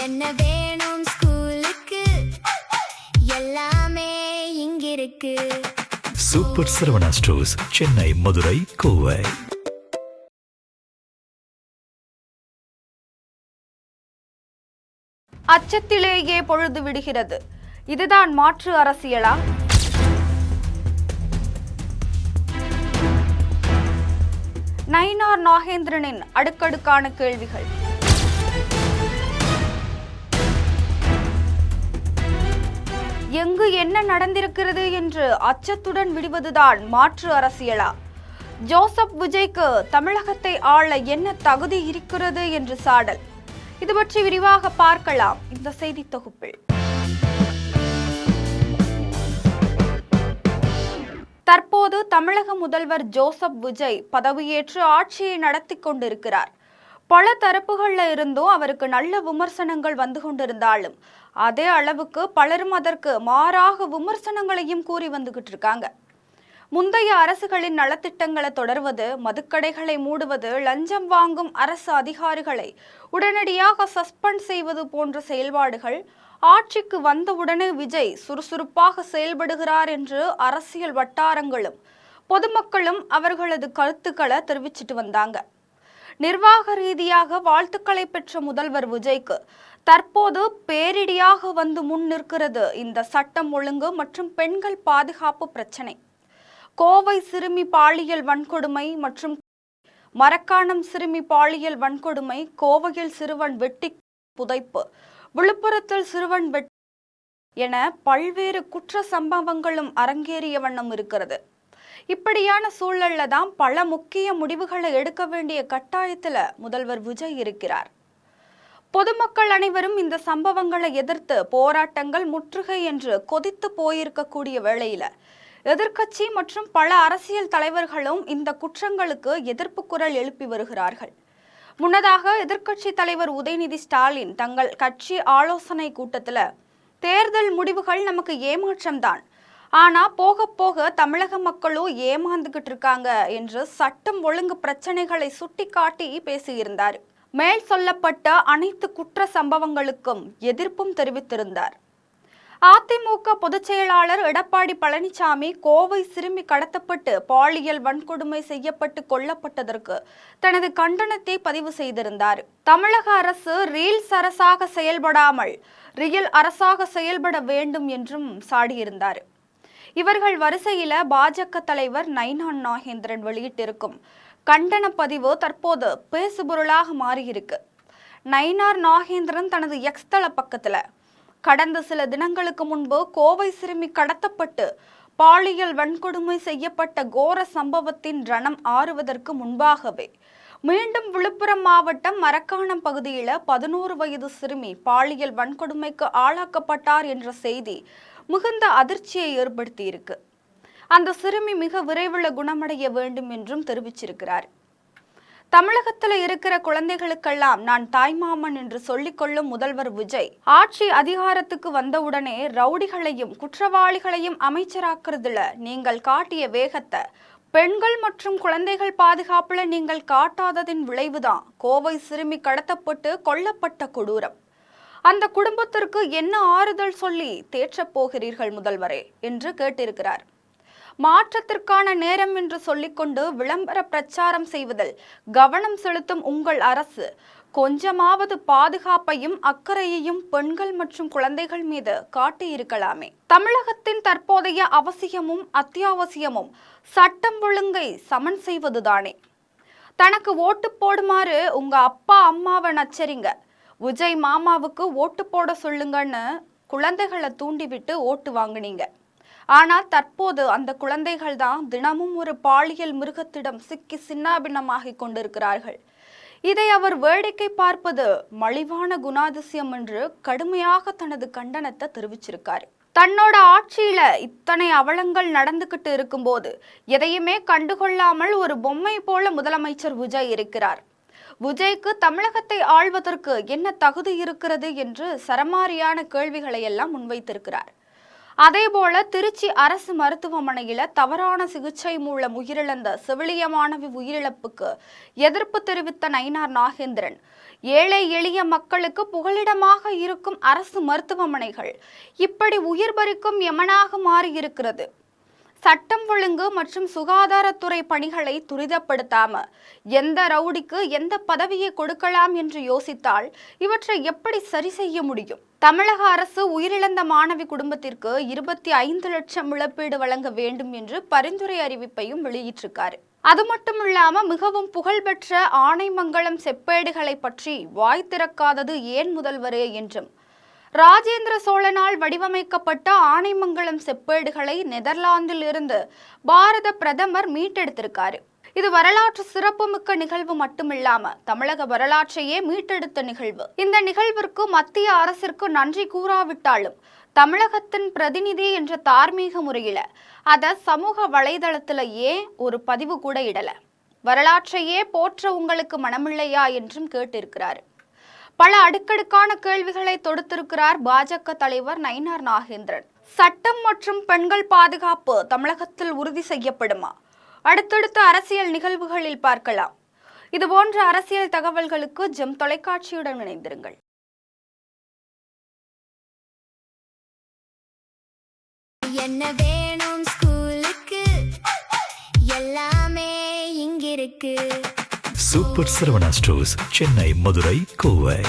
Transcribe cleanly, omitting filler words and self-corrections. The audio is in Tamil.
என்ன வேணும் ஸ்கூலுக்கு எல்லாமே இங்கிருக்கு. Super Saravana stores, Chennai, Madurai, Kovai. அச்சத்திலேயே பொழுது விடுகிறது. இதுதான் மாற்று அரசியலா? நயினார் நாகேந்திரனின் அடுக்கடுக்கான கேள்விகள். எங்கு என்ன நடந்திருக்கிறது என்று அச்சத்துடன் விடுவதுதான் மாற்று அரசியலா? ஜோசப் விஜய்க்கு தமிழகத்தை ஆள என்ன தகுதி இருக்கிறது என்று சாடல். இது பற்றி விரிவாக பார்க்கலாம் இந்த செய்தி தொகுப்பில். தற்போது தமிழக முதல்வர் ஜோசப் விஜய் பதவியேற்று ஆட்சியை நடத்தி கொண்டிருக்கிறார். பல தரப்புகள்ல இருந்தும் அவருக்கு நல்ல விமர்சனங்கள் வந்து கொண்டிருந்தாலும் அதே அளவுக்கு பலரும் அதற்கு மாறாக விமர்சனங்களையும் கூறி வந்துகிட்டு இருக்காங்க. முந்தைய அரசுகளின் நலத்திட்டங்களை தொடர்வது, மதுக்கடைகளை மூடுவது, லஞ்சம் வாங்கும் அரசு அதிகாரிகளை உடனடியாக சஸ்பெண்ட் செய்வது போன்ற செயல்பாடுகள் ஆட்சிக்கு வந்தவுடனே விஜய் சுறுசுறுப்பாக செயல்படுகிறார் என்று அரசியல் வட்டாரங்களும் பொதுமக்களும் அவர்களது கருத்துக்களை தெரிவிச்சிட்டு வந்தாங்க. நிர்வாக ரீதியாக வாழ்த்துக்களை பெற்ற முதல்வர் விஜய்க்கு தற்போது பேரிடியாக வந்து முன் நிற்கிறது இந்த சட்டம் ஒழுங்கு மற்றும் பெண்கள் பாதுகாப்பு பிரச்சனை. கோவை சிறுமி பாலியல் வன்கொடுமை மற்றும் மரக்காணம் சிறுமி பாலியல் வன்கொடுமை, கோவையில் சிறுவன் வெட்டி புதைப்பு, விழுப்புரத்தில் சிறுவன் வெட்டி என பல்வேறு குற்ற சம்பவங்களும் அரங்கேறிய வண்ணம் இருக்கிறது. இப்படியான சூழல்ல தான் பல முக்கிய முடிவுகளை எடுக்க வேண்டிய கட்டாயத்துல முதல்வர் விஜய் இருக்கிறார். பொதுமக்கள் அனைவரும் இந்த சம்பவங்களை எதிர்த்து போராட்டங்கள், முற்றுகை என்று கொதித்து போயிருக்கக்கூடிய வேளையில எதிர்க்கட்சி மற்றும் பல அரசியல் தலைவர்களும் இந்த குற்றங்களுக்கு எதிர்ப்பு குரல் எழுப்பி வருகிறார்கள். முன்னதாக எதிர்க்கட்சி தலைவர் உதயநிதி ஸ்டாலின் தங்கள் கட்சி ஆலோசனை கூட்டத்தில் தேர்தல் முடிவுகள் நமக்கு ஏமாற்றம்தான், ஆனா போக போக தமிழக மக்களும் ஏமாந்துகிட்டு இருக்காங்க என்று சட்டம் ஒழுங்கு பிரச்சனைகளை சுட்டிக்காட்டி பேசியிருந்தார். மேல் சொல்லப்பட்ட அனைத்து குற்ற சம்பவங்களுக்கும் எதிர்ப்பும் தெரிவித்திருந்தார். அதிமுக பொதுச் செயலாளர் எடப்பாடி பழனிசாமி கோவை சிறுமி கடத்தப்பட்டு பாலியல் வன்கொடுமை செய்யப்பட்டு கொல்லப்பட்டதற்கு தனது கண்டனத்தை பதிவு செய்திருந்தார். தமிழக அரசு ரீல்ஸ் அரசாக செயல்படாமல் ரியல் அரசாக செயல்பட வேண்டும் என்றும் சாடியிருந்தார். இவர்கள் வரிசையில பாஜக தலைவர் நயினார் நாகேந்திரன் வெளியிட்டிருக்கும் கண்டன பதிவு தற்போது பேசுபொருளாக மாறியிருக்கு. நயினார் நாகேந்திரன் தனது எக்ஸ் தள பக்கத்துல கடந்த சில தினங்களுக்கு முன்பு கோவை சிறுமி கடத்தப்பட்டு பாலியல் வன்கொடுமை செய்யப்பட்ட கோர சம்பவத்தின் ரணம் ஆறுவதற்கு முன்பாகவே மீண்டும் விழுப்புரம் மாவட்டம் மரக்காணம் பகுதியில் 11 வயது சிறுமி பாலியல் வன்கொடுமைக்கு ஆளாக்கப்பட்டார் என்ற செய்தி மிகுந்த அதிர்ச்சியை ஏற்படுத்தியிருக்கு. அந்த சிறுமி மிக விரைவில் குணமடைய வேண்டும் என்றும் தெரிவிச்சிருக்கிறார். தமிழகத்தில் இருக்கிற குழந்தைகளுக்கெல்லாம் நான் தாய்மாமன் என்று சொல்லிக்கொள்ளும் முதல்வர் விஜய் ஆட்சி அதிகாரத்துக்கு வந்தவுடனே ரவுடிகளையும் குற்றவாளிகளையும் அமைச்சராக்குறதுல நீங்கள் காட்டிய வேகத்தை பெண்கள் மற்றும் குழந்தைகள் பாதுகாப்புல நீங்கள் காட்டாததின் விளைவுதான் கோவை சிறுமி கடத்தப்பட்டு கொல்லப்பட்ட கொடூரம். அந்த குடும்பத்திற்கு என்ன ஆறுதல் சொல்லி தேற்றப் போகிறீர்கள் முதல்வரே என்று கேட்டிருக்கிறார். மாற்றத்திற்கான நேரம் என்று சொல்லிக்கொண்டு விளம்பர பிரச்சாரம் செய்வதில் கவனம் செலுத்தும் உங்கள் அரசு கொஞ்சமாவது பாதுகாப்பையும் அக்கறையையும் பெண்கள் மற்றும் குழந்தைகள் மீது காட்டியிருக்கலாமே. தமிழகத்தின் தற்போதைய அவசியமும் அத்தியாவசியமும் சட்டம் ஒழுங்கை சமன் செய்வதுதானே. தனக்கு ஓட்டு போடுமாறு உங்க அப்பா அம்மாவை நச்சரிங்க, விஜய் மாமாவுக்கு ஓட்டு போட சொல்லுங்கன்னு குழந்தைகளை தூண்டிவிட்டு ஓட்டு வாங்கினீங்க. ஆனால் தற்போது அந்த குழந்தைகள் தான் தினமும் ஒரு பாலியல் மிருகத்திடம் சிக்கி சின்னாபின்னமாகி கொண்டிருக்கிறார்கள். இதை அவர் வேடிக்கை பார்ப்பது மலிவான குணாதிசயம் என்று கடுமையாக தனது கண்டனத்தை தெரிவிச்சிருக்காரு. தன்னோட ஆட்சியில இத்தனை அவலங்கள் நடந்துகிட்டு இருக்கும்போது எதையுமே கண்டுகொள்ளாமல் ஒரு பொம்மை போல முதலமைச்சர் விஜய் இருக்கிறார். விஜய்க்கு தமிழகத்தை ஆள்வதற்கு என்ன தகுதி இருக்கிறது என்று சரமாரியான கேள்விகளை எல்லாம் முன்வைத்திருக்கிறார். அதேபோல திருச்சி அரசு மருத்துவமனையில தவறான சிகிச்சை மூலம் உயிரிழந்த செவிலிய மாணவி உயிரிழப்புக்கு எதிர்ப்பு தெரிவித்த நயினார் நாகேந்திரன், ஏழை எளிய மக்களுக்கு புகலிடமாக இருக்கும் அரசு மருத்துவமனைகள் இப்படி உயிர் பறிக்கும் யமனாக மாறியிருக்கிறது. சட்டம் ஒழுங்கு மற்றும் சுகாதாரத்துறை பணிகளை துரிதப்படுத்தாம எந்த ரவுடிக்கு எந்த பதவியை கொடுக்கலாம் என்று யோசித்தால் இவற்றை எப்படி சரி செய்ய முடியும்? தமிழக அரசு உயிரிழந்த மாணவி குடும்பத்திற்கு 25 லட்சம் இழப்பீடு வழங்க வேண்டும் என்று பரிந்துரை அறிவிப்பையும் வெளியிட்டிருக்காரு. அது மட்டும் இல்லாம மிகவும் புகழ்பெற்ற ஆனைமங்கலம் செப்பேடுகளை பற்றி வாய் திறக்காதது ஏன் முதல்வரே என்றும், ராஜேந்திர சோழனால் வடிவமைக்கப்பட்ட ஆனைமங்கலம் செப்பேடுகளை நெதர்லாந்தில் இருந்து பாரத பிரதமர் மீட்டெடுத்திருக்காரு. இது வரலாற்று சிறப்புமிக்க நிகழ்வு மட்டுமில்லாம தமிழக வரலாற்றையே மீட்டெடுத்த நிகழ்வு. இந்த நிகழ்விற்கு மத்திய அரசிற்கு நன்றி கூறாவிட்டாலும் தமிழகத்தின் பிரதிநிதி என்ற தார்மீக முறையில அத சமூக வலைதளத்துல ஏன் ஒரு பதிவு கூட இடல? வரலாற்றையே போற்ற உங்களுக்கு மனமில்லையா என்றும் கேட்டிருக்கிறாரு. பல அடுக்கடுக்கான கேள்விகளை தொடுத்திருக்கிறார் பாஜக தலைவர் நயினார் நாகேந்திரன். சட்டம் மற்றும் பெண்கள் பாதுகாப்பு தமிழகத்தில் உறுதி செய்யப்படுமா? அடுத்தடுத்த அரசியல் நிகழ்வுகளில் பார்க்கலாம். இதுபோன்ற அரசியல் தகவல்களுக்கு ஜெம் தொலைக்காட்சியுடன் இணைந்திருங்கள். என்ன வேணும் ஸ்கூலுக்கு? எல்லாமே இங்கிருக்கு. Super Saravana stores, Chennai, Madurai, Kovai.